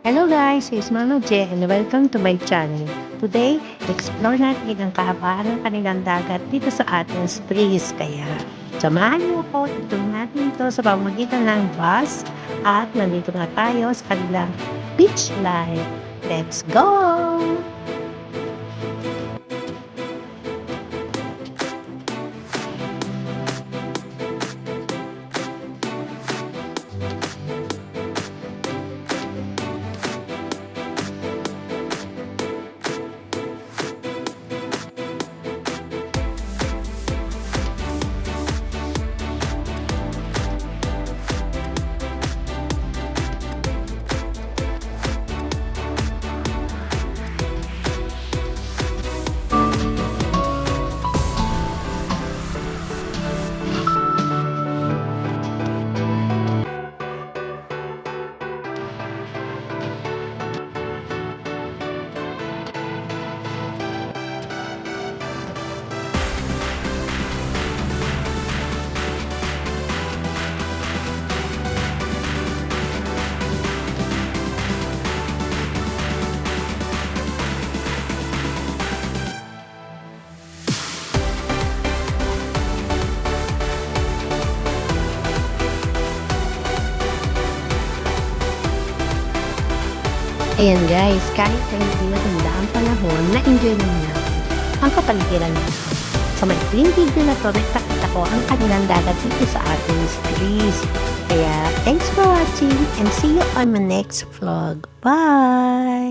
Hello guys, it's Mano J and welcome to my channel. Today, explore natin ang kahabaan ng kanilang dagat dito sa ating Greece. Kaya, samahan niyo ako, ito natin ito sa pamamagitan ng bus at nandito na tayo sa kanilang beach life. Let's go! Ayan guys, kahit na hindi maganda ang panahon, na-enjoy naman natin ang kapaligiran nito. Sa maikling video na to, nagpakita ko ang kanilang dagat dito sa ating Greece. Kaya, thanks for watching and see you on my next vlog. Bye!